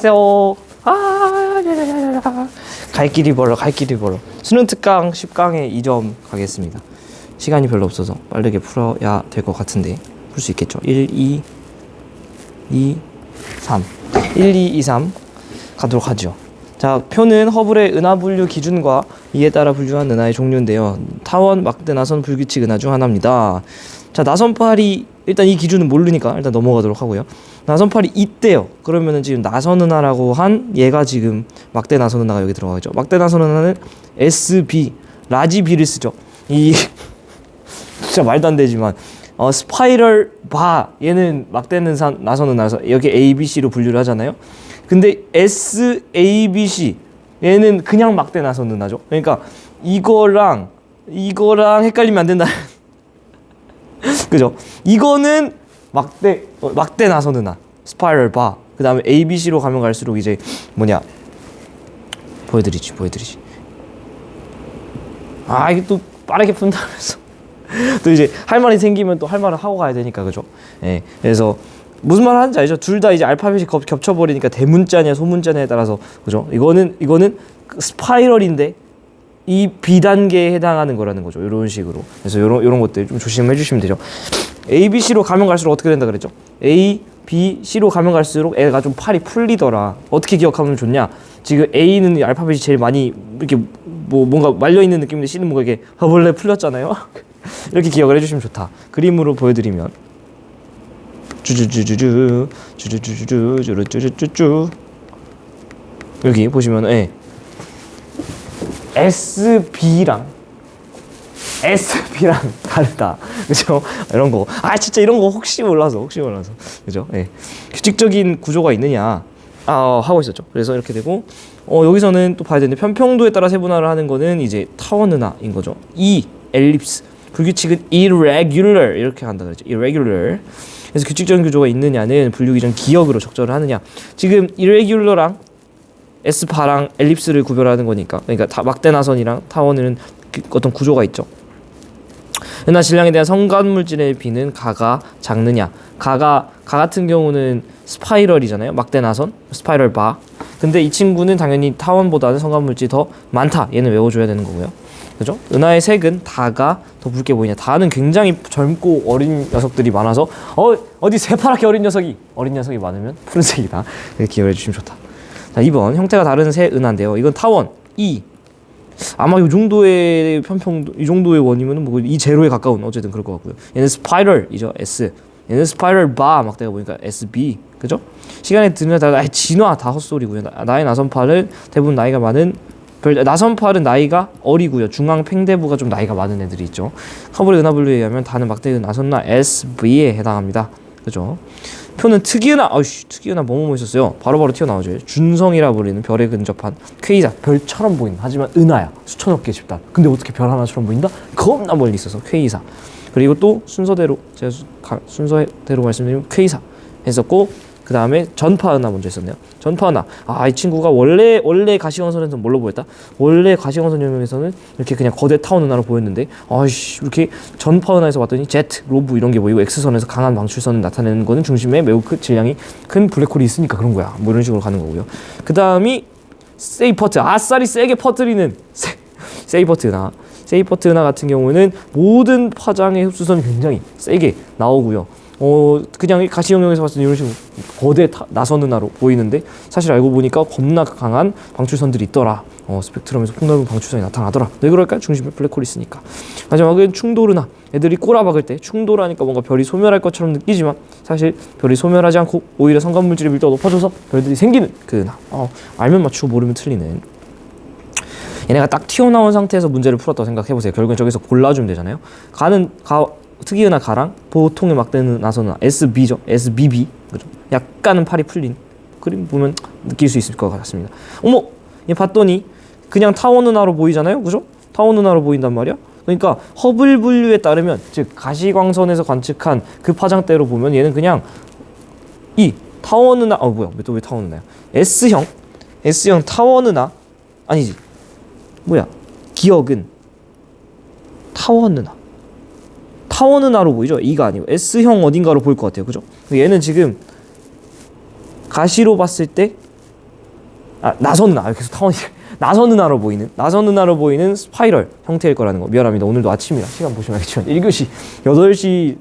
가세요. 갈 길이 멀어, 갈 길이 멀어. 수능 특강 10강에 2점 가겠습니다. 시간이 별로 없어서 빠르게 풀어야 될 것 같은데 풀 수 있겠죠. 1, 2, 3 가도록 하죠. 자, 표는 허블의 은하 분류 기준과 이에 따라 분류한 은하의 종류인데요. 타원, 막대, 나선, 불규칙 은하 중 하나입니다. 자, 나선팔이 일단 이 기준은 모르니까 일단 넘어가도록 하고요. 나선팔이 있대요. 그러면은 지금 나선 은하라고 한 얘가 지금 막대 나선 은하가 여기 들어가겠죠. 막대 나선 은하는 SB, 라지 B를 쓰죠. 이 진짜 말도 안 되지만 스파이럴 바 얘는 막대 나선 은하에서 여기 ABC로 분류를 하잖아요. 근데 SABC 얘는 그냥 막대 나선 은하죠. 그러니까 이거랑 헷갈리면 안 된다. 그죠? 이거는 막대 나선 은하 스파이럴 바. 그다음에 ABC로 가면 갈수록 이제 뭐냐 보여드리지. 이게 또 빠르게 푼다면서 또 이제 할 말이 생기면 또 할 말을 하고 가야 되니까, 그죠? 예. 그래서 무슨 말 하는지 알죠? 둘 다 이제 알파벳이 겹쳐버리니까 대문자냐 소문자냐에 따라서, 그죠? 이거는 스파이럴인데 이 B단계에 해당하는 거라는 거죠. 이런 식으로. 그래서 요런 것들 좀 조심해 주시면 되죠. A, B, C로 가면 갈수록 어떻게 된다 그랬죠? A, B, C로 가면 갈수록 애가 좀 팔이 풀리더라. 어떻게 기억하면 좋냐? 지금 A는 알파벳이 제일 많이 이렇게 뭔가 말려있는 느낌인데 C는 뭔가 이렇게 원래 풀렸잖아요. 이렇게 기억을 해주시면 좋다. 그림으로 보여드리면 쭈쭈쭈쭈쭈쭈쭈쭈쭈쭈쭈 여기 보시면 SB랑 다르다. 그죠? 이런 거. 진짜 이런 거 혹시 몰라서. 그죠? 예. 규칙적인 구조가 있느냐. 하고 있었죠. 그래서 이렇게 되고, 여기서는 또 봐야 되는데, 편평도에 따라 세분화를 하는 거는 이제 타원 은하인 거죠. 엘립스. 불규칙은 irregular. 이렇게 한다 그랬죠. irregular. 그래서 규칙적인 구조가 있느냐는 분류 기전 기억으로 적절을 하느냐. 지금 irregular랑 S파랑 엘립스를 구별하는 거니까. 그러니까 막대 나선이랑 타원은 어떤 구조가 있죠. 은하 질량에 대한 성간 물질의 비는 가가 작느냐. 가 같은 경우는 스파이럴이잖아요. 막대 나선, 스파이럴 바. 근데 이 친구는 당연히 타원보다는 성간 물질이 더 많다. 얘는 외워줘야 되는 거고요. 그죠? 은하의 색은 다가 더 붉게 보이냐. 다는 굉장히 젊고 어린 녀석들이 많아서 어디 새파랗게 어린 녀석이 많으면 푸른색이다. 이렇게 기억해 주시면 좋다. 자, 2번 형태가 다른 새 은하인데요. 이건 타원 아마 이 정도의 편평도, 이 정도의 원이면은 뭐 이 제로에 가까운 어쨌든 그럴 것 같고요. 얘는 스파이럴이죠. S. 얘는 스파이럴 바 막대가 보니까 SB. 그죠? 시간에 드는 진화 다 헛소리고요. 나의 나선팔은 대부분 나이가 많은 나선팔은 나이가 어리고요. 중앙 팽대부가 좀 나이가 많은 애들이 있죠. 허블의 은하 분류에 의하면 다는 막대 나선나 SV에 해당합니다. 그죠? 표는 특이은하, 특이은하 뭐뭐 있었어요. 바로바로 튀어나오죠. 준성이라 불리는 별에 근접한 퀘이사, 별처럼 보이는, 하지만 은하야. 수천억 개 집단. 근데 어떻게 별 하나처럼 보인다? 겁나 멀리 있어서 퀘이사. 그리고 또 순서대로 말씀드리면 퀘이사 했었고, 그 다음에 전파은하 먼저 했었네요. 전파은하. 이 친구가 원래 가시광선에서는 뭘로 보였다? 원래 가시광선 유형에서는 이렇게 그냥 거대 타원 은하로 보였는데, 이렇게 전파은하에서 봤더니 제트, 로브 이런 게 보이고, X선에서 강한 방출선을 나타내는 거는 중심에 매우 질량이 큰 블랙홀이 있으니까 그런 거야. 뭐 이런 식으로 가는 거고요. 그 다음이 세이퍼트. 아싸리 세게 퍼뜨리는 세이퍼트 은하. 세이퍼트 은하 같은 경우는 모든 파장의 흡수선이 굉장히 세게 나오고요. 그냥 가시 영역에서 봤을 때 이런 식으로 거대 나선 은하로 보이는데, 사실 알고 보니까 겁나 강한 방출선들이 있더라. 스펙트럼에서 폭넓은 방출선이 나타나더라. 왜 그럴까? 중심에 블랙홀이 있으니까. 마지막은 충돌 은하. 애들이 꼬라박을 때 충돌하니까 뭔가 별이 소멸할 것처럼 느끼지만 사실 별이 소멸하지 않고 오히려 성간 물질의 밀도가 높아져서 별들이 생기는 그 은하. 알면 맞추고 모르면 틀리는. 얘네가 딱 튀어나온 상태에서 문제를 풀었다고 생각해보세요. 결국엔 저기서 골라주면 되잖아요. 특이은하 가랑 보통의 막대는 나선은하 SB죠. SBB. 그죠? 약간은 팔이 풀린 그림 보면 느낄 수 있을 것 같습니다. 얘 봤더니 그냥 타원 은하로 보이잖아요. 그죠? 타원 은하로 보인단 말이야. 그러니까 허블 분류에 따르면, 즉 가시광선에서 관측한 그 파장대로 보면 얘는 그냥 이 타원 은하 왜 타원 은하야? S형 타원 은하 아니지. 기억은 타원 은하로 보이죠? E가 아니고 S형 어딘가로 보일 것 같아요. 그죠? 얘는 지금 가시로 봤을 때 나선 은하 계속 타원이 나선 은하로 보이는 스파이럴 형태일 거라는 거. 미안합니다. 오늘도 아침이라 시간 보시면 알겠지만 1교시 8시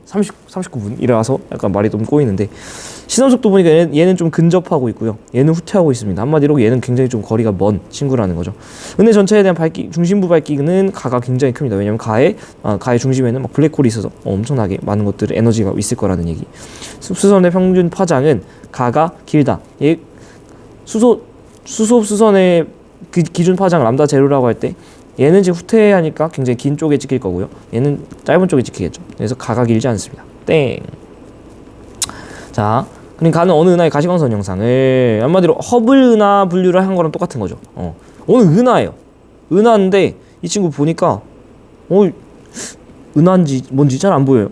39분이라서 약간 말이 좀 꼬이는데 시선 속도 보니까 얘는 좀 근접하고 있고요. 얘는 후퇴하고 있습니다. 한마디로 얘는 굉장히 좀 거리가 먼 친구라는 거죠. 은혜 전체에 대한 중심부 밝기는 가가 굉장히 큽니다. 왜냐면 가의 중심에는 막 블랙홀이 있어서 엄청나게 많은 것들 에너지가 있을 거라는 얘기. 수소의 평균 파장은 가가 길다. 얘 수소수선의 그 기준 파장 람다 제로라고 할 때 얘는 지금 후퇴하니까 굉장히 긴 쪽에 찍힐 거고요. 얘는 짧은 쪽에 찍히겠죠. 그래서 가가 길지 않습니다. 땡. 자, 그럼 가는 어느 은하의 가시광선 영상을 한마디로 허블 은하 분류를 한 거랑 똑같은 거죠. 어느 은하예요. 은하인데 이 친구 보니까 은하인지 뭔지 잘 안 보여요.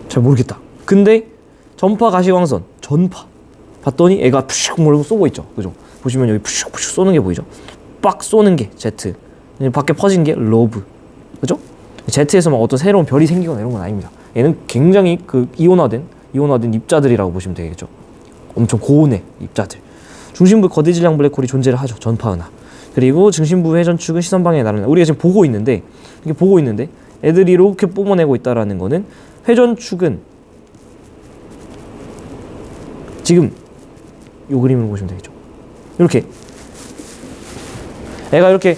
잘 모르겠다. 근데 전파 가시광선 전파 봤더니 애가 푸슉 몰고 쏘고 있죠. 그죠? 보시면 여기 푸슉 쏘는 게 보이죠? 빡 쏘는 게 Z, 밖에 퍼진 게 러브, 그죠? Z에서 막 어떤 새로운 별이 생기거나 이런 건 아닙니다. 얘는 굉장히 그 이온화된 입자들이라고 보시면 되겠죠. 엄청 고온의 입자들. 중심부 거대 질량 블랙홀이 존재를 하죠. 전파 은하. 그리고 중심부 회전축은 시선 방향에 나르는. 우리가 지금 보고 있는데 애들이 이렇게 뿜어내고 있다라는 거는 회전축은 지금 이 그림을 보시면 되겠죠. 이렇게 애가 이렇게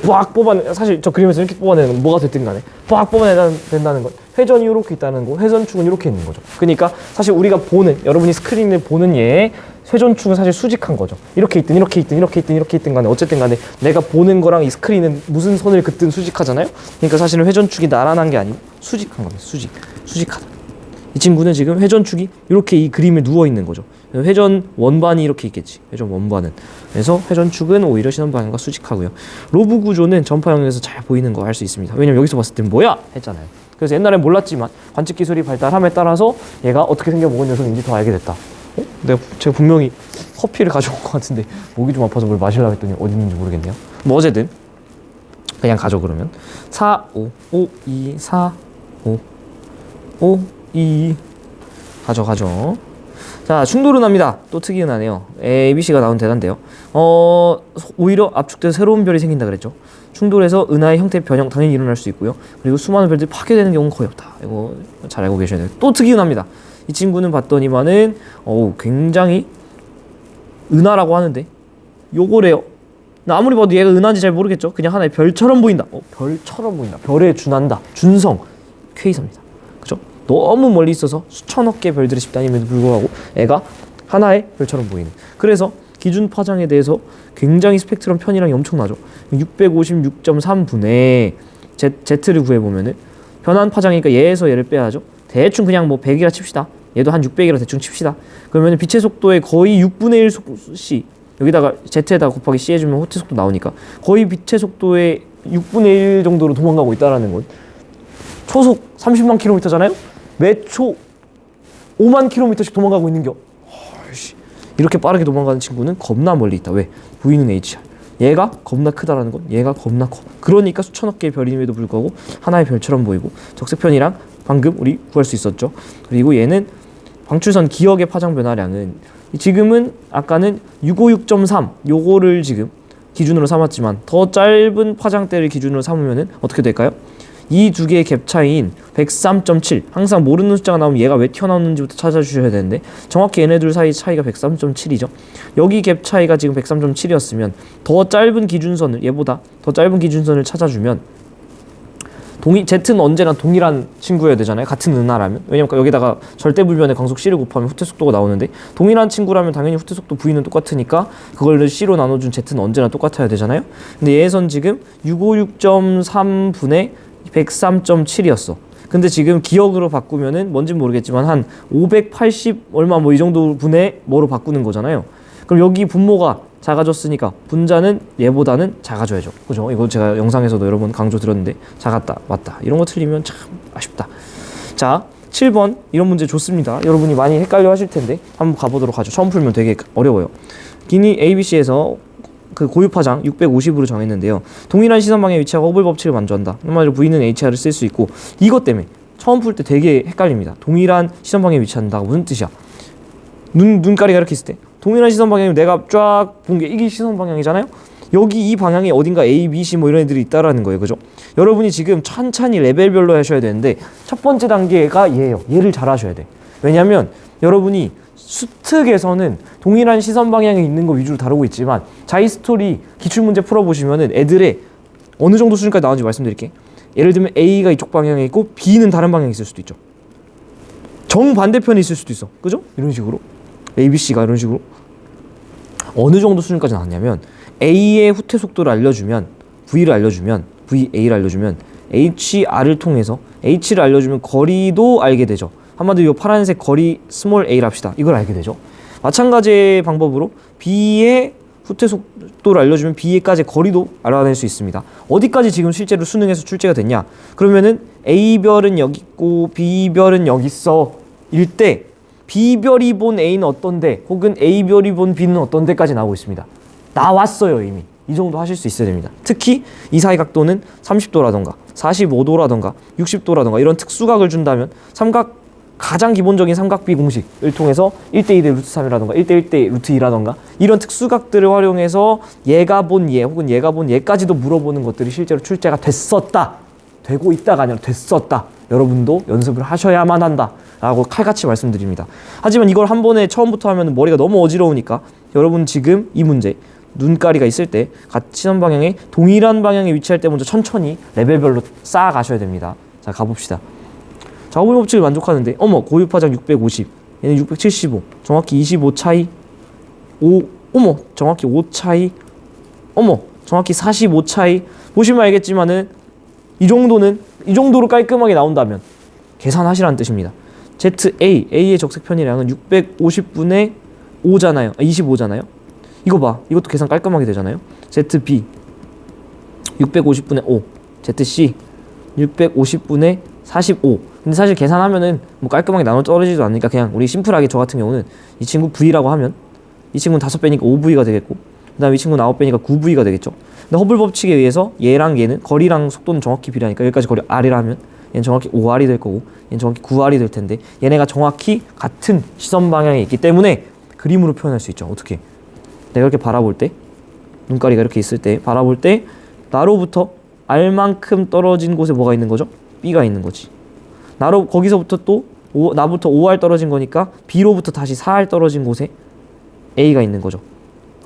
빡 뽑아내. 사실 저 그림에서 이렇게 뽑아내는 건 뭐가 됐든 간에 빡 뽑아내야 된다는 건 회전이 이렇게 있다는 거, 회전축은 이렇게 있는 거죠. 그러니까 사실 우리가 여러분이 스크린을 보는 얘의 회전축은 사실 수직한 거죠. 이렇게 있든 간에 어쨌든 간에 내가 보는 거랑 이 스크린은 무슨 선을 긋든 수직하잖아요. 그러니까 사실은 회전축이 나란한 게 아니고 수직한 겁니다. 수직하다. 이 친구는 지금 회전축이 이렇게 이 그림에 누워 있는 거죠. 회전 원반이 이렇게 있겠지. 회전 원반은. 그래서 회전축은 오히려 시선 방향과 수직하고요. 로브 구조는 전파 영역에서 잘 보이는 거 알 수 있습니다. 왜냐면 여기서 봤을 땐 뭐야? 했잖아요. 그래서 옛날엔 몰랐지만 관측 기술이 발달함에 따라서 얘가 어떻게 생겨먹은 녀석인지 더 알게 됐다. 제가 분명히 커피를 가져온 것 같은데 목이 좀 아파서 뭘 마시려고 했더니 어디 있는지 모르겠네요. 뭐 어쨌든 그냥 가져. 그러면 4, 5, 2, 4, 5, 2 가져. 자, 충돌 은하입니다. 또 특이 은하네요. ABC가 나온 대단데요. 오히려 압축돼서 새로운 별이 생긴다 그랬죠. 충돌해서 은하의 형태 변형 당연히 일어날 수 있고요. 그리고 수많은 별들이 파괴되는 경우는 거의 없다. 이거 잘 알고 계셔야 돼요. 또 특이 은하입니다. 이 친구는 봤더니만은 굉장히 은하라고 하는데 요거래요. 아무리 봐도 얘가 은하인지 잘 모르겠죠. 그냥 하나의 별처럼 보인다. 별처럼 보인다. 별에 준한다. 준성 퀘이서입니다. 그죠? 너무 멀리 있어서 수천억 개의 별들이 집단임에도 불구하고 애가 하나의 별처럼 보이는. 그래서 기준 파장에 대해서 굉장히 스펙트럼 편이랑이 엄청나죠. 656.3분의 Z를 구해보면은 변환 파장이니까 얘에서 얘를 빼야죠. 대충 그냥 뭐 100이라 칩시다. 얘도 한 600이라 대충 칩시다. 그러면 빛의 속도의 거의 6분의 1 C, 여기다가 Z에다가 곱하기 C 해주면 호텔 속도 나오니까 거의 빛의 속도의 6분의 1 정도로 도망가고 있다라는 건 초속 30만 킬로미터잖아요? 매초 5만 킬로미터씩 도망가고 있는 겨. 이렇게 빠르게 도망가는 친구는 겁나 멀리 있다. 왜? V는 HR. 얘가 겁나 크다라는 건 얘가 겁나 커. 그러니까 수천억 개의 별임에도 불구하고 하나의 별처럼 보이고 적색편이랑 방금 우리 구할 수 있었죠. 그리고 얘는 방출선 기역의 파장 변화량은 지금은 아까는 656.3 요거를 지금 기준으로 삼았지만 더 짧은 파장대를 기준으로 삼으면은 어떻게 될까요? 이 두 개의 갭 차이인 103.7. 항상 모르는 숫자가 나오면 얘가 왜 튀어나오는지부터 찾아주셔야 되는데 정확히 얘네들 사이 차이가 103.7이죠. 여기 갭 차이가 지금 103.7이었으면 더 짧은 기준선을 얘보다 더 짧은 기준선을 찾아주면 Z는 언제나 동일한 친구여야 되잖아요. 같은 은하라면. 왜냐면 여기다가 절대불변의 광속 C를 곱하면 후퇴 속도가 나오는데 동일한 친구라면 당연히 후퇴 속도 V는 똑같으니까 그걸 C로 나눠준 Z는 언제나 똑같아야 되잖아요. 근데 얘선 지금 656.3분의 103.7이었어. 근데 지금 기억으로 바꾸면은 뭔진 모르겠지만 한 580 얼마 뭐 이 정도 분의 뭐로 바꾸는 거잖아요. 그럼 여기 분모가 작아졌으니까 분자는 얘보다는 작아져야죠. 그죠? 이거 제가 영상에서도 여러 번 강조 드렸는데 작았다, 맞다. 이런 거 틀리면 참 아쉽다. 자, 7번 이런 문제 좋습니다. 여러분이 많이 헷갈려 하실 텐데 한번 가보도록 하죠. 처음 풀면 되게 어려워요. 기니 ABC에서 그 고유파장 650으로 정했는데요. 동일한 시선 방향에 위치하고 허블 법칙을 만족한다. 한마디로 V는 HR을 쓸 수 있고 이것 때문에 처음 풀 때 되게 헷갈립니다. 동일한 시선 방향에 위치한다가 무슨 뜻이야? 눈가리가 이렇게 있을 때 동일한 시선 방향이면 내가 쫙 본 게 이게 시선 방향이잖아요. 여기 이 방향에 어딘가 A, B, C 뭐 이런 애들이 있다라는 거예요. 그죠? 여러분이 지금 천천히 레벨별로 하셔야 되는데 첫 번째 단계가 얘예요. 얘를 잘 하셔야 돼. 왜냐면 여러분이 수특에서는 동일한 시선 방향에 있는 거 위주로 다루고 있지만 자이스토리 기출문제 풀어보시면은 애들의 어느 정도 수준까지 나오는지 말씀드릴게요. 예를 들면 A가 이쪽 방향에 있고 B는 다른 방향에 있을 수도 있죠. 정반대편에 있을 수도 있어. 그죠? 이런 식으로 A, B, C가 이런 식으로 어느 정도 수준까지 나왔냐면 A의 후퇴 속도를 알려주면 V를 알려주면 VA를 알려주면 HR을 통해서 H를 알려주면 거리도 알게 되죠. 한마디로 이 파란색 거리 스몰 a를 합시다. 이걸 알게 되죠. 마찬가지의 방법으로 B의 후퇴 속도를 알려주면 B까지 거리도 알아낼 수 있습니다. 어디까지 지금 실제로 수능에서 출제가 됐냐? 그러면은 A별은 여기 있고 B별은 여기 있어. 일 때 B별이 본 A는 어떤데 혹은 A별이 본 B는 어떤데까지 나오고 있습니다. 나왔어요 이미. 이 정도 하실 수 있어야 됩니다. 특히 이 사이 각도는 30도라던가 45도라던가 60도라던가 이런 특수각을 준다면 삼각 가장 기본적인 삼각비 공식을 통해서 1대2 대 루트 3이라던가 1대1 대 루트 2라던가 이런 특수각들을 활용해서 얘가 본 얘 혹은 얘가 본 얘까지도 물어보는 것들이 실제로 출제가 됐었다. 되고 있다가 아니라 됐었다. 여러분도 연습을 하셔야만 한다 라고 칼같이 말씀드립니다. 하지만 이걸 한 번에 처음부터 하면 머리가 너무 어지러우니까 여러분 지금 이 문제 눈가리가 있을 때 같은 방향에 동일한 방향에 위치할 때 먼저 천천히 레벨별로 쌓아가셔야 됩니다. 자 가봅시다. 자, 허블 법칙을 만족하는데 어머 고유파장 650 얘는 675 정확히 25 차이 어머 정확히 5 차이 어머 정확히 45 차이 보시면 알겠지만은 이 정도로 깔끔하게 나온다면 계산하시라는 뜻입니다. A의 적색 편이량은 650분의 5잖아요. 25잖아요. 이거 봐. 이것도 계산 깔끔하게 되잖아요. ZB 650분의 5 ZC 650분의 45. 근데 사실 계산하면은 뭐 깔끔하게 나눠 떨어지지도 않으니까 그냥 우리 심플하게 저 같은 경우는 이 친구 V라고 하면 이 친구는 5배니까 5V가 되겠고 그 다음에 이 친구는 9배니까 9V가 되겠죠. 근데 허블 법칙에 의해서 얘랑 얘는 거리랑 속도는 정확히 비례하니까 여기까지 거리 R이라 하면 얘는 정확히 5R이 될 거고 얘는 정확히 9R이 될 텐데 얘네가 정확히 같은 시선 방향에 있기 때문에 그림으로 표현할 수 있죠. 어떻게? 내가 이렇게 바라볼 때 눈가리가 이렇게 있을 때 바라볼 때 나로부터 R만큼 떨어진 곳에 뭐가 있는 거죠? B가 있는 거지. 거기서부터 또 나부터 5R 떨어진 거니까 B로부터 다시 4R 떨어진 곳에 A가 있는 거죠.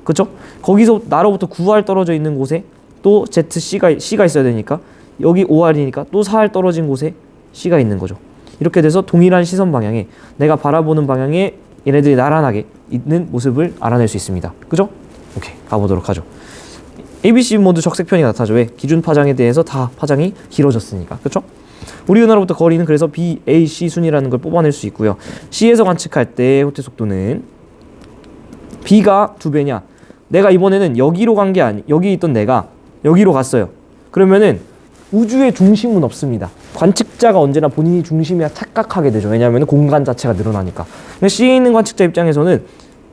그쵸? 거기서 나로부터 9R 떨어져 있는 곳에 또 C가 있어야 되니까 여기 5R이니까 또 4R 떨어진 곳에 C가 있는 거죠. 이렇게 돼서 동일한 시선 방향에 내가 바라보는 방향에 얘네들이 나란하게 있는 모습을 알아낼 수 있습니다. 그죠? 오케이, 가보도록 하죠. ABC 모두 적색편이 나타나죠. 왜? 기준 파장에 대해서 다 파장이 길어졌으니까. 그쵸? 우리 은하로부터 거리는 그래서 B, A, C 순이라는 걸 뽑아낼 수 있고요. C에서 관측할 때 호퇴 속도는 B가 2배냐? 내가 이번에는 여기로 간 게 아니, 여기 있던 내가 여기로 갔어요. 그러면은 우주의 중심은 없습니다. 관측자가 언제나 본인이 중심이라 착각하게 되죠. 왜냐하면 공간 자체가 늘어나니까. 근데 C에 있는 관측자 입장에서는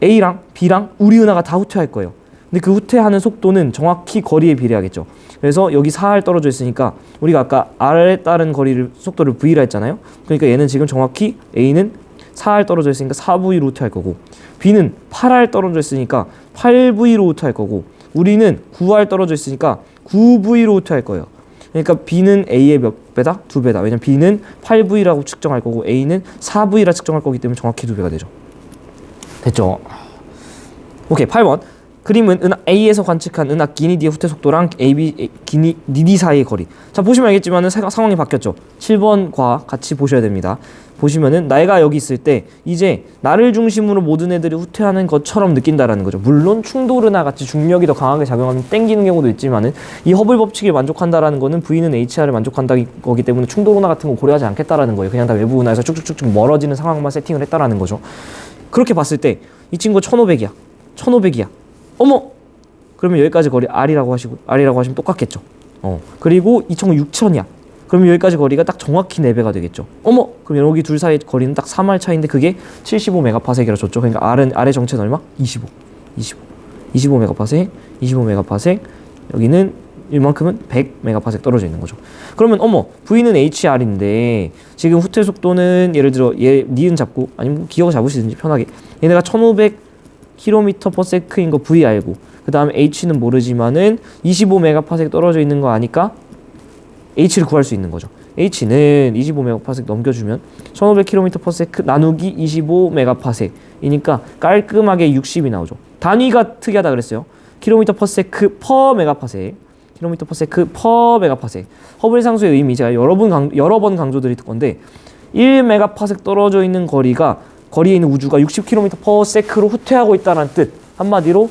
A랑 B랑 우리 은하가 다 후퇴할 거예요. 근데 그 후퇴하는 속도는 정확히 거리에 비례하겠죠. 그래서 여기 4R 떨어져 있으니까 우리가 아까 R에 따른 거리를 속도를 V라 했잖아요. 그러니까 얘는 지금 정확히 A는 4R 떨어져 있으니까 4V로 후퇴할 거고 B는 8R 떨어져 있으니까 8V로 후퇴할 거고 우리는 9R 떨어져 있으니까 9V로 후퇴할 거예요. 그러니까 B는 A의 몇 배다? 2배다. 왜냐면 B는 8V라고 측정할 거고 A는 4V라 측정할 거기 때문에 정확히 2배가 되죠. 됐죠? 오케이, 8번. 그림은 은하 A에서 관측한 은하 기니디의 후퇴 속도랑 AB 기니디 사이의 거리. 자, 보시면 알겠지만은 상황이 바뀌었죠. 7번과 같이 보셔야 됩니다. 보시면은 내가 여기 있을 때 이제 나를 중심으로 모든 애들이 후퇴하는 것처럼 느낀다라는 거죠. 물론 충돌 은하 같이 중력이 더 강하게 작용하면 땡기는 경우도 있지만은 이 허블 법칙에 만족한다라는 거는 V는 HR을 만족한다는 거기 때문에 충돌 은하 같은 거 고려하지 않겠다라는 거예요. 그냥 다 외부 은하에서 쭉쭉쭉쭉 멀어지는 상황만 세팅을 했다라는 거죠. 그렇게 봤을 때 이 친구 1500이야. 1500이야. 어머! 그러면 여기까지 거리 R이라고 하시면 똑같겠죠. 그리고 이 친구 6000이야. 그러면 여기까지 거리가 딱 정확히 4배가 되겠죠. 어머! 그럼 여기 둘 사이 거리는 딱 3R 차이인데 그게 75메가파섹이라 줬죠. 그러니까 R의 정체는 얼마? 25메가파섹, 25메가파섹. 여기는 이만큼은 100메가파섹 떨어져 있는 거죠. 그러면 어머, V는 HR인데 지금 후퇴 속도는 예를 들어 니은 잡고 아니면 기억 잡으시든지 편하게 얘네가 1500 km/s인 거 V 알고, 그 다음에 H는 모르지만은 25메가파섹 떨어져 있는 거 아니까 H를 구할 수 있는 거죠. H는 25메가파섹 넘겨주면 1500km/s 나누기 25메가파섹이니까 깔끔하게 60이 나오죠. 단위가 특이하다 그랬어요. km/s per 메가파섹, km/s per 메가파섹. 허블 상수의 의미 제가 여러 번 강조드릴 건데 1메가파섹 떨어져 있는 거리에 있는 우주가 60km/s로 후퇴하고 있다는 뜻. 한마디로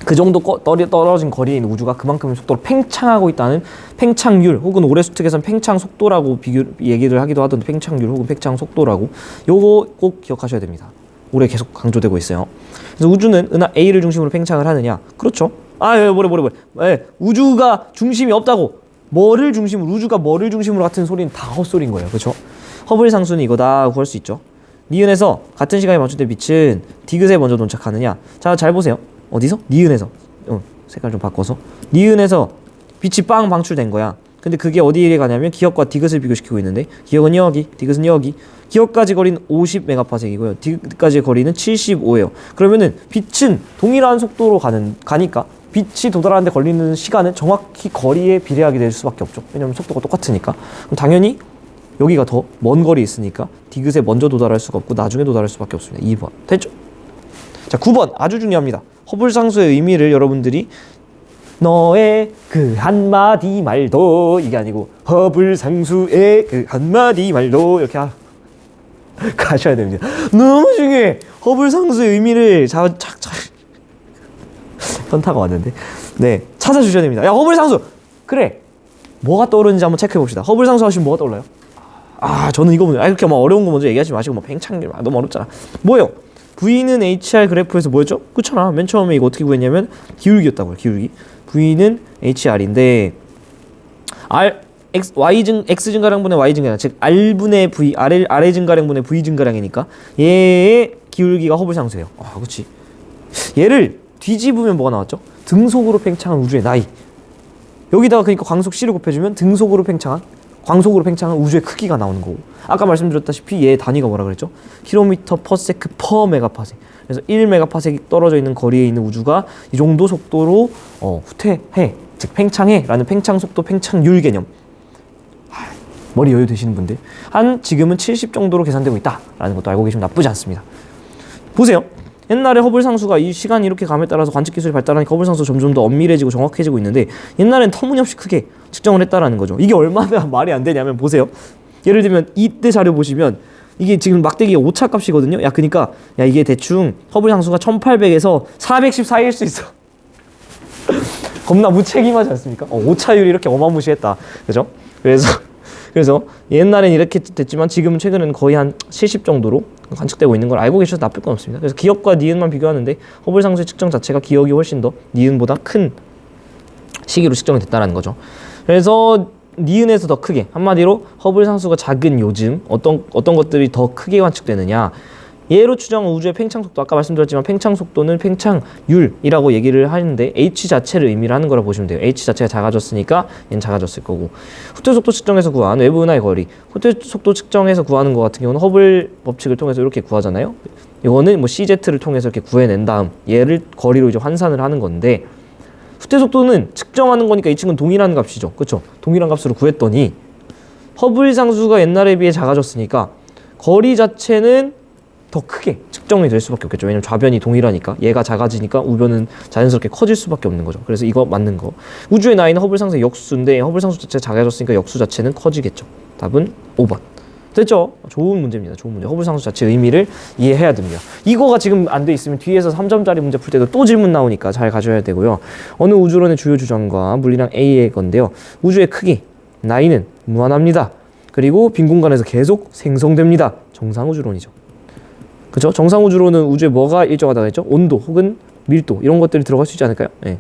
그 정도 떨어진 거리에 있는 우주가 그만큼의 속도로 팽창하고 있다는 팽창률, 혹은 오레스트에서는 팽창 속도라고 얘기를 하기도 하던데, 팽창률 혹은 팽창 속도라고, 요거 꼭 기억하셔야 됩니다. 올해 계속 강조되고 있어요. 그래서 우주는 은하 A를 중심으로 팽창을 하느냐? 그렇죠. 뭐래. 우주가 중심이 없다고. 우주가 뭐를 중심으로 같은 소리는 다 헛소리인 거예요. 그렇죠? 허블 상수는 이거다 구할 수 있죠. 니은에서 같은 시간에 맞춘 빛은 디귿에 먼저 도착하느냐? 자, 잘 보세요. 어디서? 니은에서. 색깔 좀 바꿔서. 니은에서 빛이 빵 방출된 거야. 근데 그게 어디에 가냐면 기억과 디귿을 비교시키고 있는데, 기억은 여기, 디귿은 여기. 기억까지 거리는 50메가파섹이고요. 디귿까지 거리는 75예요. 그러면은 빛은 동일한 속도로 가니까 빛이 도달하는데 걸리는 시간은 정확히 거리에 비례하게 될 수밖에 없죠. 왜냐면 속도가 똑같으니까. 그럼 당연히 여기가 더 먼 거리에 있으니까 디귿에 먼저 도달할 수가 없고 나중에 도달할 수밖에 없습니다. 2번. 됐죠? 자, 9번. 아주 중요합니다. 허블 상수의 의미를 여러분들이 너의 그 한마디 말도, 이게 아니고 허블 상수의 그 한마디 말도, 이렇게 가셔야 됩니다. 너무 중요해. 허블 상수의 의미를 현타가 왔는데, 네, 찾아주셔야 됩니다. 야, 허블 상수, 그래, 뭐가 떠오르는지 한번 체크해 봅시다. 허블 상수 하시면 뭐가 떠올라요? 저는 이거 먼저, 이렇게 막 어려운 거 먼저 얘기하지 마시고, 막 팽창률 너무 어렵잖아. 뭐예요? V는 HR 그래프에서 뭐였죠? 그렇잖아. 맨 처음에 이거 어떻게 구했냐면 기울기였다고요. 기울기. V는 HR인데 X 증가량분의 Y 증가량, 즉 R분의 V, R의 증가량분의 V 증가량이니까 얘의 기울기가 허블 상수예요. 그렇지. 얘를 뒤집으면 뭐가 나왔죠? 등속으로 팽창한 우주의 나이. 여기다가 그러니까 광속 C를 곱해주면 광속으로 팽창한 우주의 크기가 나오는 거고, 아까 말씀드렸다시피 얘의 단위가 뭐라 그랬죠? km/s per 메가파섹. 그래서 1메가파섹이 떨어져 있는 거리에 있는 우주가 이 정도 속도로 후퇴해, 즉 팽창해 라는 팽창 속도, 팽창률 개념. 머리 여유 되시는 분들 지금은 70 정도로 계산되고 있다 라는 것도 알고 계시면 나쁘지 않습니다. 보세요. 옛날에 허블 상수가 이 시간이 이렇게 감에 따라서 관측 기술이 발달하니까 허블 상수가 점점 더 엄밀해지고 정확해지고 있는데, 옛날엔 터무니없이 크게 측정을 했다라는 거죠. 이게 얼마나 말이 안 되냐면, 보세요. 예를 들면 이때 자료 보시면 이게 지금 막대기 오차 값이거든요. 그러니까 이게 대충 허블 상수가 1800에서 414일 수 있어. 겁나 무책임하지 않습니까? 오차율이 이렇게 어마무시했다. 그죠? 그래서 옛날엔 이렇게 됐지만 지금은 최근에는 거의 한 70 정도로 관측되고 있는 걸 알고 계셔서 나쁠 건 없습니다. 그래서 기억과 니은만 비교하는데 허블 상수의 측정 자체가 기억이 훨씬 더 니은보다 큰 시기로 측정이 됐다는 거죠. 그래서 니은에서 더 크게, 한마디로 허블 상수가 작은 요즘 어떤 것들이 더 크게 관측되느냐, 얘로 추정한 우주의 팽창 속도, 아까 말씀드렸지만 팽창 속도는 팽창률이라고 얘기를 하는데 H 자체를 의미를 하는 거라 보시면 돼요. H 자체가 작아졌으니까 얘는 작아졌을 거고, 후퇴 속도 측정에서 구한 외부 은하의 거리, 후퇴 속도 측정에서 구하는 것 같은 경우는 허블 법칙을 통해서 이렇게 구하잖아요. 이거는 CZ를 통해서 이렇게 구해낸 다음 얘를 거리로 이제 환산을 하는 건데, 후퇴 속도는 측정하는 거니까 이 친구는 동일한 값이죠. 그렇죠? 동일한 값으로 구했더니 허블 상수가 옛날에 비해 작아졌으니까 거리 자체는 더 크게 측정이 될 수밖에 없겠죠. 왜냐면 좌변이 동일하니까 얘가 작아지니까 우변은 자연스럽게 커질 수밖에 없는 거죠. 그래서 이거 맞는 거. 우주의 나이는 허블 상수의 역수인데 허블 상수 자체가 작아졌으니까 역수 자체는 커지겠죠. 답은 5번. 됐죠? 좋은 문제입니다. 좋은 문제. 허블 상수 자체의 의미를 이해해야 됩니다. 이거가 지금 안 돼 있으면 뒤에서 3점짜리 문제 풀 때도 또 질문 나오니까 잘 가셔야 되고요. 어느 우주론의 주요 주장과 물리량 A의 건데요. 우주의 크기, 나이는 무한합니다. 그리고 빈 공간에서 계속 생성됩니다. 정상우주론이죠. 그렇죠? 정상우주론은 우주에 뭐가 일정하다고 했죠? 온도 혹은 밀도, 이런 것들이 들어갈 수 있지 않을까요? 네.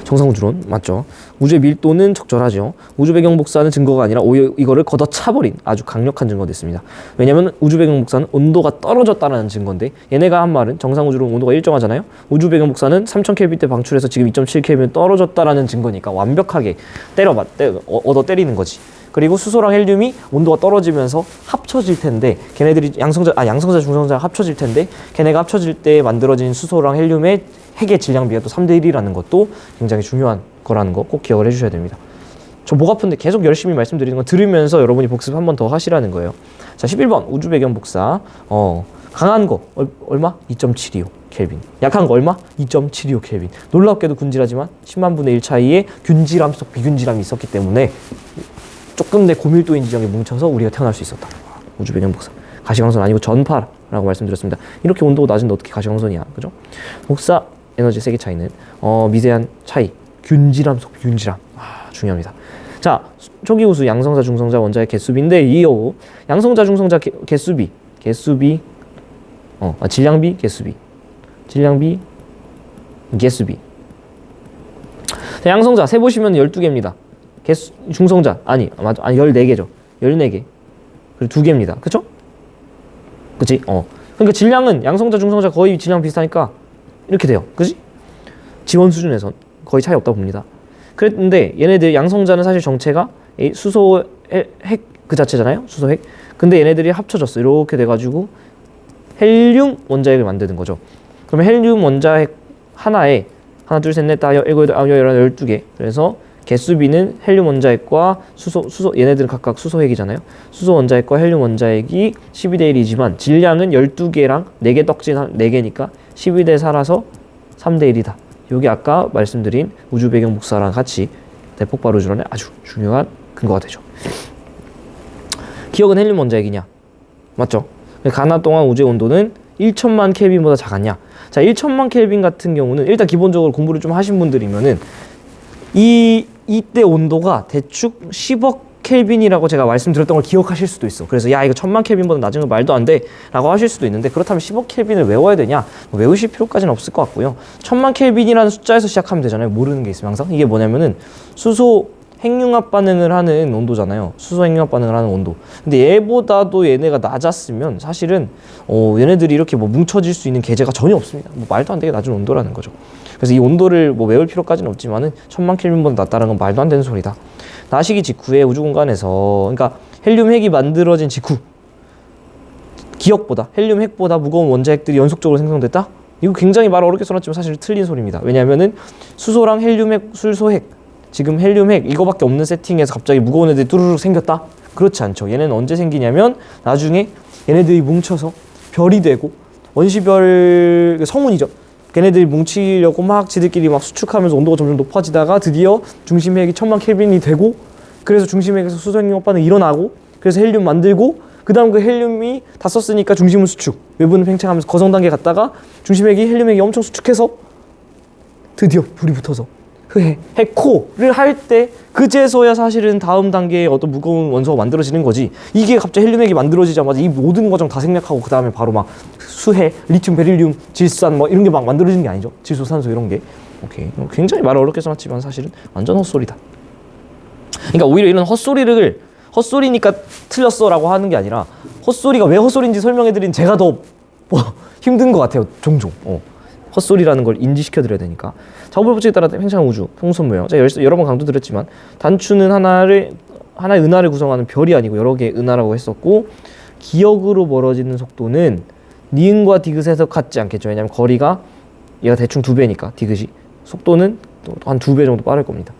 정상우주론 맞죠? 우주의 밀도는 적절하죠. 우주 배경 복사는 증거가 아니라 오히려 이거를 걷어차버린 아주 강력한 증거가 됐습니다. 왜냐하면 우주 배경 복사는 온도가 떨어졌다는 증거인데, 얘네가 한 말은 정상우주론 온도가 일정하잖아요. 우주 배경 복사는 3000K 때 방출해서 지금 2.7K 떨어졌다라는 증거니까 완벽하게 얻어 때리는 거지. 그리고 수소랑 헬륨이 온도가 떨어지면서 합쳐질 텐데 걔네들이 양성자 중성자가 합쳐질 텐데 걔네가 합쳐질 때 만들어진 수소랑 헬륨의 핵의 질량비가 또 3대 1이라는 것도 굉장히 중요한 거라는 거 꼭 기억을 해주셔야 됩니다. 저 목 아픈데 계속 열심히 말씀드리는 건 들으면서 여러분이 복습 한 번 더 하시라는 거예요. 자, 11번 우주 배경 복사. 강한 거 얼마? 2.725 켈빈. 약한 거 얼마? 2.725 켈빈. 놀랍게도 군질하지만 10만 분의 1 차이의 균질함 속 비균질함이 있었기 때문에 조금 내 고밀도인 지점에 뭉쳐서 우리가 태어날 수 있었다. 우주 배경 복사. 가시광선 아니고 전파라고 말씀드렸습니다. 이렇게 온도가 낮은데 어떻게 가시광선이야, 그죠? 복사 에너지 세기 차이는 미세한 차이, 균질함 속 비균질함. 중요합니다. 자, 초기 우수 양성자 중성자 원자의 개수비인데 이요 양성자 중성자 개수비 질량비 개수비. 자, 양성자 세 보시면 12개입니다. 중성자 아니 14개죠. 14개. 그리고 2개입니다. 그쵸? 그치? 그러니까 질량은 양성자 중성자 거의 질량 비슷하니까 이렇게 돼요. 그치? 지원 수준에선 거의 차이 없다 봅니다. 그랬는데 얘네들 양성자는 사실 정체가 수소 핵 그 자체잖아요. 수소 핵. 근데 얘네들이 합쳐졌어. 이렇게 돼가지고 헬륨 원자핵을 만드는 거죠. 그러면 헬륨 원자핵 하나에 하나 둘 셋 넷 다 12개. 그래서 개수비는 헬륨 원자핵과 수소 얘네들은 각각 수소 핵이잖아요. 수소 원자핵과 헬륨 원자핵이 12대 1이지만 질량은 12개랑 4개 떡진 4개니까 12대 4라서 3대 1이다. 요게 아까 말씀드린 우주 배경 복사랑 같이 대폭발 우주론의 아주 중요한 근거가 되죠. 기억은 헬륨 원자핵이냐? 맞죠? 가나 동안 우주의 온도는 1천만 켈빈보다 작았냐? 자, 1천만 켈빈 같은 경우는 일단 기본적으로 공부를 좀 하신 분들이면은 이때 온도가 대충 10억 켈빈이라고 제가 말씀드렸던 걸 기억하실 수도 있어. 그래서 야, 이거 1000만 켈빈보다 낮은 건 말도 안 돼 라고 하실 수도 있는데, 그렇다면 10억 켈빈을 외워야 되냐? 외우실 필요까지는 없을 것 같고요. 1000만 켈빈이라는 숫자에서 시작하면 되잖아요. 모르는 게 있으면 항상. 이게 뭐냐면은 수소 핵융합 반응을 하는 온도잖아요. 수소 핵융합 반응을 하는 온도. 근데 얘보다도 얘네가 낮았으면 사실은 얘네들이 이렇게 뭐 뭉쳐질 수 있는 계제가 전혀 없습니다. 뭐 말도 안 되게 낮은 온도라는 거죠. 그래서 이 온도를 뭐 외울 필요까지는 없지만은 1000만 켈빈보다 낮다는 건 말도 안 되는 소리다. 나시기 직후에 우주 공간에서, 그러니까 헬륨 핵이 만들어진 직후, 기억보다 헬륨 핵보다 무거운 원자 핵들이 연속적으로 생성됐다? 이거 굉장히 말 어렵게 써놨지만 사실 틀린 소리입니다. 왜냐하면은 수소랑 헬륨 핵, 술소 핵, 지금 헬륨 핵 이거밖에 없는 세팅에서 갑자기 무거운 애들이 뚜루룩 생겼다? 그렇지 않죠. 얘네는 언제 생기냐면 나중에 얘네들이 뭉쳐서 별이 되고, 원시별 성운이죠. 걔네들이 뭉치려고 막 지들끼리 막 수축하면서 온도가 점점 높아지다가 드디어 중심핵이 1000만 켈빈이 되고, 그래서 중심핵에서 수소핵융합 반응이 일어나고, 그래서 헬륨 만들고, 그 다음 그 헬륨이 다 썼으니까 중심은 수축, 외부는 팽창하면서 거성 단계 갔다가 중심핵이 헬륨핵이 엄청 수축해서 드디어 불이 붙어서 핵코를 할 때 그제서야 사실은 다음 단계의 어떤 무거운 원소가 만들어지는 거지. 이게 갑자기 헬륨핵이 만들어지자마자 이 모든 과정 다 생략하고 그 다음에 바로 막 수해, 리튬, 베릴륨, 질산 뭐 이런 게 막 만들어지는 게 아니죠. 질소, 산소 이런 게. 오케이. 굉장히 말을 어렵게 써놨지만 사실은 완전 헛소리다. 그러니까 오히려 이런 헛소리니까 틀렸어라고 하는 게 아니라 헛소리가 왜 헛소리인지 설명해드린 제가 더 힘든 것 같아요. 종종. 헛소리라는 걸 인지시켜드려야 되니까. 작업을 법칙에 따라 팽창한 우주, 풍선 모형. 제가 여러 번 강조드렸지만 단추는 하나의 은하를 구성하는 별이 아니고 여러 개의 은하라고 했었고, 기역으로 멀어지는 속도는 니은과 디귿에서 같지 않겠죠. 왜냐하면 거리가 얘가 대충 2배니까 디귿이. 속도는 또 한 2배 정도 빠를 겁니다.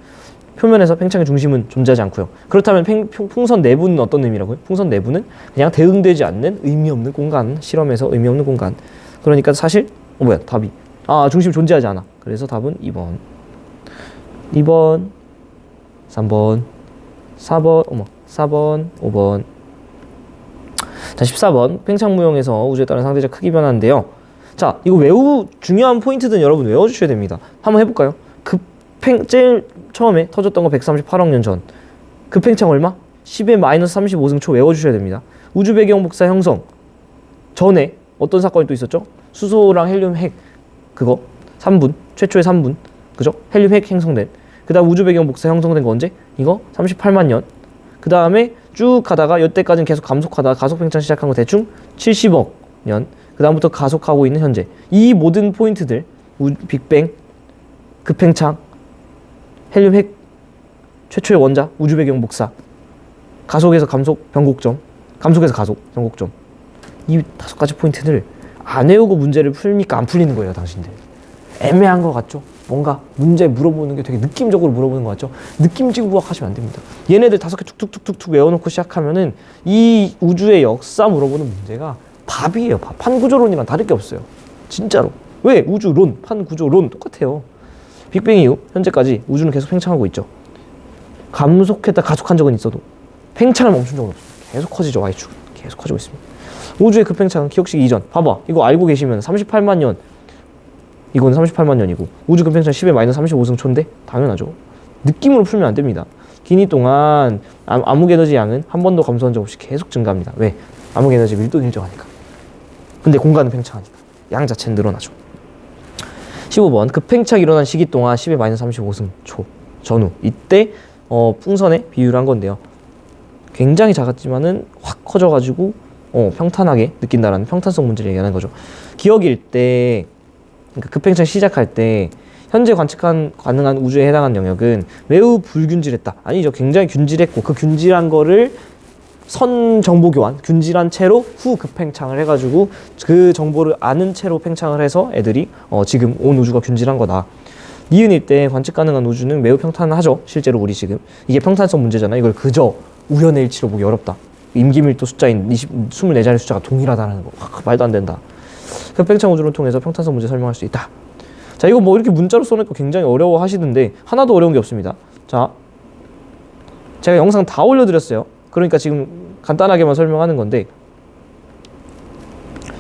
표면에서 팽창의 중심은 존재하지 않고요. 그렇다면 풍선 내부는 어떤 의미라고요? 풍선 내부는 그냥 대응되지 않는 의미 없는 공간, 실험에서 의미 없는 공간. 그러니까 사실 답이 중심 존재하지 않아. 그래서 답은 2번 3번 4번 5번. 자, 14번 팽창무형에서 우주에 따른 상대적 크기 변화인데요. 자, 이거 매우 중요한 포인트든 여러분 외워주셔야 됩니다. 한번 해볼까요? 제일 처음에 터졌던 거 138억 년 전. 급팽창 얼마? 10의 마이너스 35승초 외워주셔야 됩니다. 우주 배경 복사 형성 전에 어떤 사건이 또 있었죠? 수소랑 헬륨 핵 그거 3분, 최초의 3분, 그죠? 헬륨 핵 형성된. 그 다음 우주 배경 복사 형성된 거 언제? 이거 38만 년. 그 다음에 쭉 가다가 이때까지는 계속 감속하다가 가속 팽창 시작한 거 대충 70억 년. 그 다음부터 가속하고 있는 현재. 이 모든 포인트들, 빅뱅, 급팽창, 헬륨 핵, 최초의 원자, 우주 배경 복사. 가속에서 감속 변곡점, 감속에서 가속 변곡점. 이 5가지 포인트를 안 외우고 문제를 풀니까 안 풀리는 거예요, 당신들. 애매한 것 같죠? 뭔가 문제 물어보는 게 되게 느낌적으로 물어보는 것 같죠? 느낌지구 부학 하시면 안 됩니다. 얘네들 5개 툭툭툭툭 외워놓고 시작하면은 이 우주의 역사 물어보는 문제가 밥이에요. 밥. 판구조론이랑 다를 게 없어요. 진짜로. 왜? 우주론, 판구조론 똑같아요. 빅뱅 이후 현재까지 우주는 계속 팽창하고 있죠. 감속했다 가속한 적은 있어도 팽창을 멈춘 적은 없어요. 계속 커지죠. Y축 계속 커지고 있습니다. 우주의 급팽창은 기억식 이전. 봐봐, 이거 알고 계시면 38만 년, 이건 38만 년이고 우주 급팽창 10의 마이너스 35승 초인데 당연하죠. 느낌으로 풀면 안 됩니다. 기니 동안 암흑 에너지 양은 한 번도 감소한 적 없이 계속 증가합니다. 왜? 암흑 에너지 밀도는 일정하니까. 근데 공간은 팽창하니까 양 자체는 늘어나죠. 15번 급팽창 일어난 시기 동안 10의 마이너스 35승 초 전후 이때 풍선의 비유를 한 건데요. 굉장히 작았지만은 확 커져가지고 평탄하게 느낀다라는 평탄성 문제를 얘기하는 거죠. 기억일 때, 그러니까 급팽창 시작할 때 현재 관측한 가능한 우주에 해당하는 영역은 매우 불균질했다. 아니죠. 굉장히 균질했고 그 균질한 거를 선 정보 교환, 균질한 채로 후 급팽창을 해가지고 그 정보를 아는 채로 팽창을 해서 애들이 지금 온 우주가 균질한 거다. 니은일 때 관측 가능한 우주는 매우 평탄하죠. 실제로 우리 지금 이게 평탄성 문제잖아요. 이걸 그저 우연의 일치로 보기 어렵다. 임기밀도 숫자인 24자리 숫자가 동일하다는 거 말도 안 된다. 급팽창 우주를 통해서 평탄성 문제 설명할 수 있다. 자, 이거 뭐 이렇게 문자로 써놓고 굉장히 어려워 하시던데 하나도 어려운 게 없습니다. 자, 제가 영상 다 올려드렸어요. 그러니까 지금 간단하게만 설명하는 건데,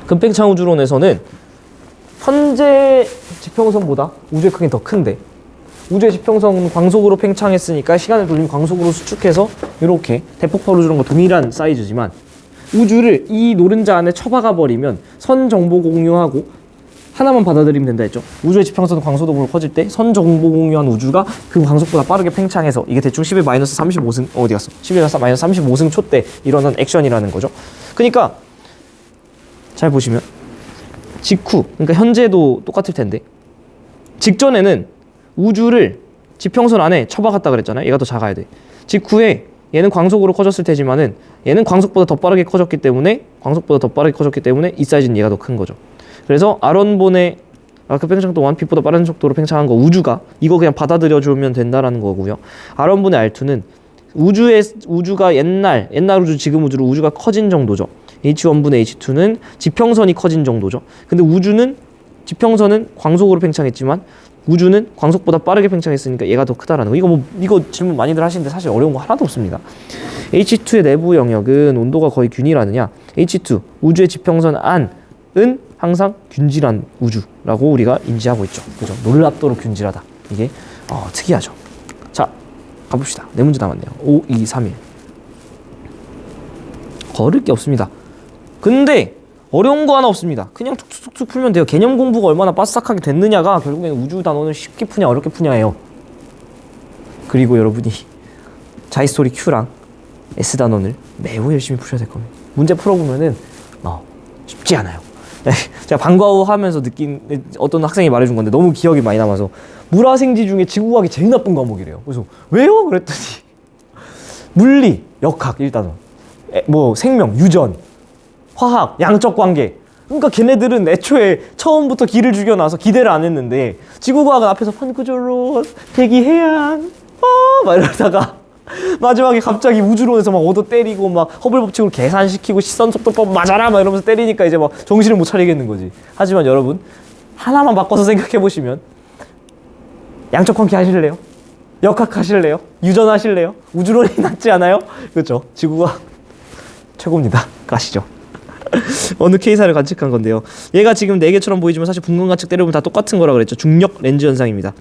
급팽창 우주론에서는 현재 지평선보다 우주의 크기는 더 큰데 우주의 지평선은 광속으로 팽창했으니까 시간을 돌리면 광속으로 수축해서 이렇게 대폭발 우주론과 동일한 사이즈지만 우주를 이 노른자 안에 처박아 버리면 선 정보 공유하고 하나만 받아들이면 된다 했죠. 우주의 지평선은 광속도로 커질 때 선 정보 공유한 우주가 그 광속보다 빠르게 팽창해서 이게 대충 10의 마이너스 35승 어디 갔어? 10의 마이너스 35승 초 때 일어난 액션이라는 거죠. 그러니까 잘 보시면 직후, 그러니까 현재도 똑같을 텐데 직전에는 우주를 지평선 안에 처박았다 그랬잖아요. 얘가 더 작아야 돼. 직후에 얘는 광속으로 커졌을 테지만은 얘는 광속보다 더 빠르게 커졌기 때문에 이 사이즈는 얘가 더 큰 거죠. 그래서 아론본의 급팽창 동안 빛보다 빠른 속도로 팽창한 거 우주가 이거 그냥 받아들여 주면 된다라는 거고요. 아론본의 R2는 우주가 옛날 우주 지금 우주로 우주가 커진 정도죠. H1분의 H2는 지평선이 커진 정도죠. 근데 지평선은 광속으로 팽창했지만 우주는 광속보다 빠르게 팽창했으니까 얘가 더 크다라는 거. 이거 질문 많이들 하시는데 사실 어려운 거 하나도 없습니다. H2의 내부 영역은 온도가 거의 균일하느냐? H2 우주의 지평선 안은 항상 균질한 우주라고 우리가 인지하고 있죠. 그죠? 놀랍도록 균질하다. 이게 특이하죠. 자, 가봅시다. 네 문제 남았네요. 5, 2, 3, 1. 거를 게 없습니다. 근데 어려운 거 하나 없습니다. 그냥 툭툭툭 풀면 돼요. 개념 공부가 얼마나 빠삭하게 됐느냐가 결국에는 우주 단원을 쉽게 푸냐 어렵게 푸냐예요. 그리고 여러분이 자이스토리 Q랑 S 단원을 매우 열심히 푸셔야 될 겁니다. 문제 풀어보면은 쉽지 않아요. 제가 방과 후 하면서 느낀 어떤 학생이 말해준 건데 너무 기억이 많이 남아서 물화생지 중에 지구과학이 제일 나쁜 과목이래요. 그래서 왜요? 그랬더니 물리, 역학 1단원, 생명, 유전, 화학, 양적 관계. 그러니까 걔네들은 애초에 처음부터 기를 죽여놔서 기대를 안 했는데 지구과학은 앞에서 판구조론, 대기해양 막 이러다가 마지막에 갑자기 우주론에서 막 얻어 때리고 막 허블 법칙으로 계산시키고 시선속도법 맞아라 막 이러면서 때리니까 이제 막 정신을 못 차리겠는 거지. 하지만 여러분 하나만 바꿔서 생각해 보시면 양적 관계 하실래요? 역학 하실래요? 유전 하실래요? 우주론이 낫지 않아요? 그렇죠. 지구과학 최고입니다. 가시죠. 어느 K사를 관측한 건데요. 얘가 지금 4개처럼 보이지만 사실 분광 관측 때려보면 다 똑같은 거라 그랬죠. 중력 렌즈 현상입니다.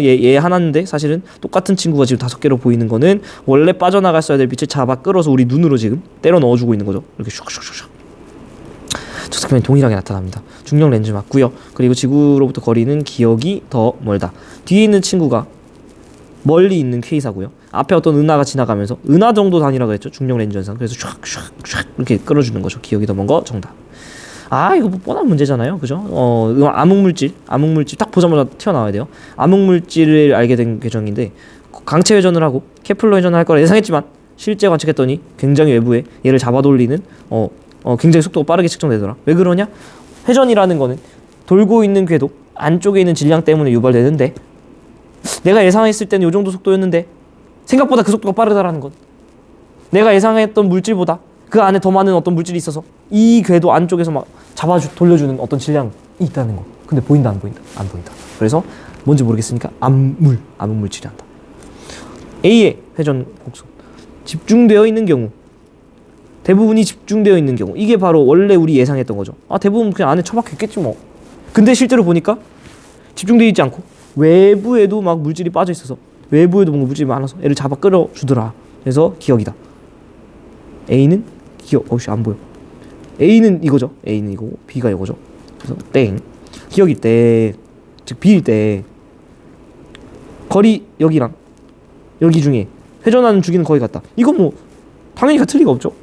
얘 하나인데 사실은 똑같은 친구가 지금 5개로 보이는 거는 원래 빠져나갔어야 될 빛을 잡아 끌어서 우리 눈으로 지금 때려 넣어주고 있는 거죠. 이렇게 슉슉슉슉. 저 스크린 동일하게 나타납니다. 중력 렌즈 맞고요. 그리고 지구로부터 거리는 기억이 더 멀다. 뒤에 있는 친구가 멀리 있는 K사고요. 앞에 어떤 은하가 지나가면서 은하 정도 단위라 그랬죠. 중력 렌즈 현상. 그래서 슉슉슉 이렇게 끌어주는 거죠. 기억이 더 먼 거 정답. 이거 뭐 뻔한 문제잖아요. 그죠? 암흑물질 딱 보자마자 튀어나와야 돼요. 암흑물질을 알게 된 계정인데 강체 회전을 하고 케플러 회전을 할 거라 예상했지만 실제 관측했더니 굉장히 외부에 얘를 잡아 돌리는 굉장히 속도가 빠르게 측정되더라. 왜 그러냐? 회전이라는 거는 돌고 있는 궤도 안쪽에 있는 질량 때문에 유발되는데 내가 예상했을 때는 이 정도 속도였는데 생각보다 그 속도가 빠르다라는 건 내가 예상했던 물질보다 그 안에 더 많은 어떤 물질이 있어서 이 궤도 안쪽에서 막 돌려주는 어떤 질량이 있다는 거. 근데 보인다 안 보인다? 안 보인다. 그래서 뭔지 모르겠으니까 암흑물질이 한다. A의 회전 곡선 집중되어 있는 경우, 대부분이 집중되어 있는 경우, 이게 바로 원래 우리 예상했던 거죠. 대부분 그냥 안에 처박혔겠지 뭐. 근데 실제로 보니까 집중되어 있지 않고 외부에도 막 물질이 빠져 있어서 외부에도 뭔가 물질이 많아서 얘를 잡아 끌어주더라. 그래서 기억이다. A는 기억. 안 보여. A는 이거죠. A는 이거고 B가 이거죠. 그래서 땡. 기억일 때, 즉 B일 때 거리 여기랑 여기 중에 회전하는 주기는 거의 같다. 이건 뭐 당연히 같을 리가 없죠.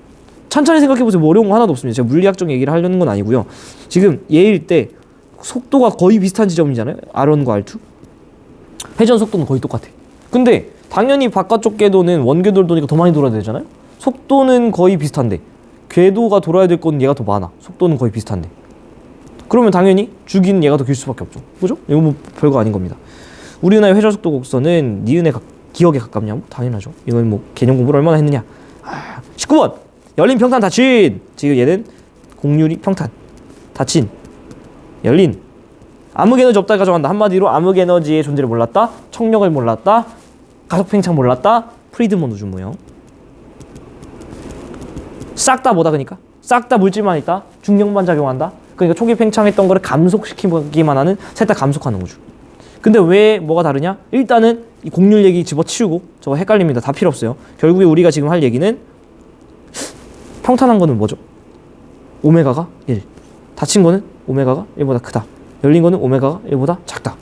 찬찬히 생각해보세요. 뭐 어려운 거 하나도 없습니다. 제가 물리학적 얘기를 하려는 건 아니고요. 지금 얘일 때 속도가 거의 비슷한 지점이잖아요. R1과 R2. 회전 속도는 거의 똑같아. 근데 당연히 바깥쪽 궤도는 원궤도를 도니까 더 많이 돌아야 되잖아요. 속도는 거의 비슷한데 궤도가 돌아야 될 건 얘가 더 많아. 속도는 거의 비슷한데 그러면 당연히 주기는 얘가 더 길 수밖에 없죠. 그죠? 이거 뭐 별거 아닌 겁니다. 우리 은하의 회전 속도 곡선은 니은의 기억에 가깝냐고? 당연하죠. 이건 뭐 개념 공부를 얼마나 했느냐. 19번 열린 평탄 닫힌. 지금 얘는 공률이 평탄 닫힌 열린 암흑에너지 없다 가져간다. 한마디로 암흑에너지의 존재를 몰랐다, 청력을 몰랐다, 가속팽창 몰랐다, 프리드먼 우주 모형. 싹 다 뭐다. 그러니까 싹 다 물질만 있다, 중력만 작용한다. 그러니까 초기 팽창했던 거를 감속시키기만 하는, 셋 다 감속하는 우주. 근데 왜 뭐가 다르냐? 일단은 이 공률 얘기 집어치우고, 저거 헷갈립니다. 다 필요 없어요. 결국에 우리가 지금 할 얘기는 평탄한 거는 뭐죠? 오메가가 1. 닫힌 거는 오메가가 1보다 크다. 열린 거는 오메가가 1보다 작다.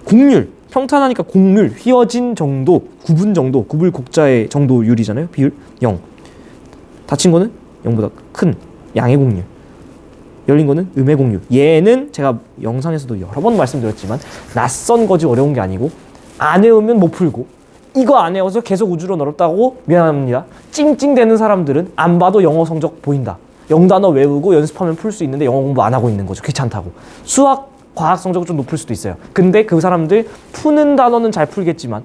공률, 평탄하니까 공률, 휘어진 정도, 구분 정도, 구불곡자의 정도율이잖아요. 비율 0. 닫힌 거는 0보다 큰 양의 공률. 열린 거는 음의 공률. 얘는 제가 영상에서도 여러 번 말씀드렸지만 낯선 거지 어려운 게 아니고 안 외우면 못 풀고, 이거 안 외워서 계속 우주론 어렵다고 미안합니다. 찡찡대는 사람들은 안 봐도 영어 성적 보인다. 영단어 외우고 연습하면 풀 수 있는데 영어 공부 안 하고 있는 거죠. 귀찮다고. 수학, 과학 성적은 좀 높을 수도 있어요. 근데 그 사람들 푸는 단어는 잘 풀겠지만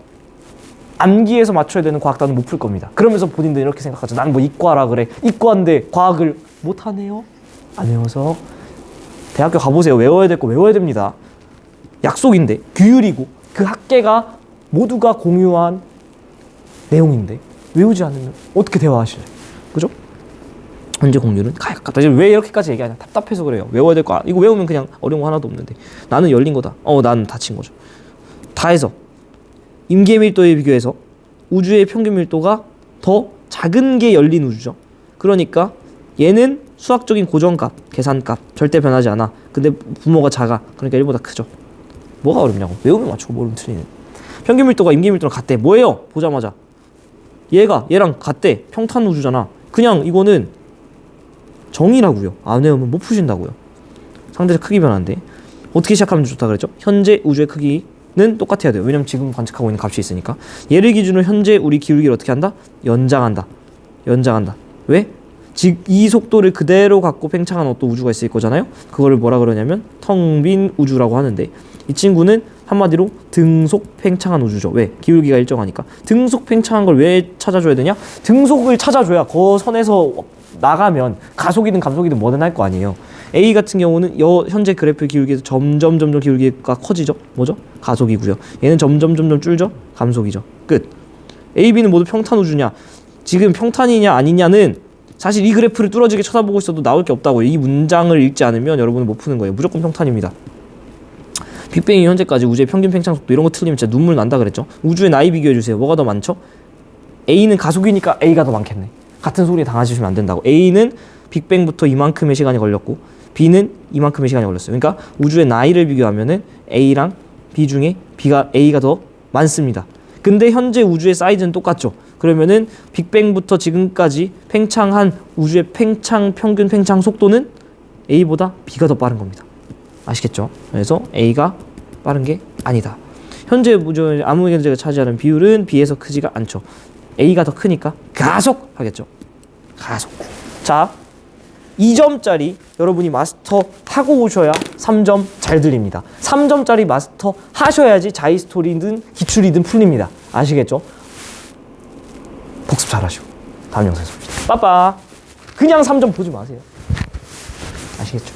암기해서 맞춰야 되는 과학 단어는 못 풀 겁니다. 그러면서 본인들 이렇게 생각하죠. 난 뭐 이과라 그래. 이과인데 과학을 못하네요. 안 외워서. 대학교 가보세요. 외워야 될 거 외워야 됩니다. 약속인데, 규율이고 그 학계가 모두가 공유한 내용인데 외우지 않으면 어떻게 대화하실래요? 그죠? 현재 공률은 가에 가깝다. 왜 이렇게까지 얘기하냐? 답답해서 그래요. 외워야 될 거. 이거 외우면 그냥 어려운 거 하나도 없는데 나는 열린 거다. 나는 닫힌 거죠. 다 해서 임계 밀도에 비교해서 우주의 평균 밀도가 더 작은 게 열린 우주죠. 그러니까 얘는 수학적인 고정값, 계산값 절대 변하지 않아. 근데 부모가 작아. 그러니까 1보다 크죠. 뭐가 어렵냐고. 외우면 맞추고 모르면 틀리는. 평균 밀도가 임계 밀도랑 같대. 뭐예요? 보자마자 얘랑 같대. 평탄 우주잖아. 그냥 이거는 정이라고요. 안 외우면 못 푸신다고요. 상대적 크기 변화인데 어떻게 시작하면 좋다 그랬죠? 현재 우주의 크기는 똑같아야 돼요. 왜냐면 지금 관측하고 있는 값이 있으니까. 얘를 기준으로 현재 우리 기울기를 어떻게 한다? 연장한다. 왜? 즉 이 속도를 그대로 갖고 팽창한 어떤 우주가 있을 거잖아요. 그거를 뭐라 그러냐면 텅 빈 우주라고 하는데, 이 친구는 한마디로 등속 팽창한 우주죠. 왜? 기울기가 일정하니까. 등속 팽창한 걸 왜 찾아줘야 되냐? 등속을 찾아줘야 그 선에서 나가면 가속이든 감속이든 뭐든 할 거 아니에요. A 같은 경우는 현재 그래프 기울기에서 점점 기울기가 커지죠. 뭐죠? 가속이고요. 얘는 점점 줄죠. 감속이죠. 끝. A, B는 모두 평탄 우주냐? 지금 평탄이냐 아니냐는 사실 이 그래프를 뚫어지게 쳐다보고 있어도 나올 게 없다고요. 이 문장을 읽지 않으면 여러분은 못 푸는 거예요. 무조건 평탄입니다. 빅뱅이 현재까지 우주의 평균 팽창 속도 이런 거 틀리면 진짜 눈물 난다 그랬죠. 우주의 나이 비교해주세요. 뭐가 더 많죠? A는 가속이니까 A가 더 많겠네. 같은 소리에 당하시면 안 된다고. A는 빅뱅부터 이만큼의 시간이 걸렸고 B는 이만큼의 시간이 걸렸어요. 그러니까 우주의 나이를 비교하면은 A랑 B 중에 A가 더 많습니다. 근데 현재 우주의 사이즈는 똑같죠. 그러면은 빅뱅부터 지금까지 팽창한 우주의 평균 팽창 속도는 A보다 B가 더 빠른 겁니다. 아시겠죠? 그래서 A가 빠른 게 아니다. 현재 우주 암흑에너지가 차지하는 비율은 B에서 크지가 않죠. A가 더 크니까 가속 하겠죠. 가속. 자, 2점짜리 여러분이 마스터 하고 오셔야 3점 잘 들립니다. 3점짜리 마스터 하셔야지 자이스토리든 기출이든 풀립니다. 아시겠죠? 복습 잘하시고 다음 영상에서 봅시다. 빠빠. 그냥 3점 보지 마세요. 아시겠죠?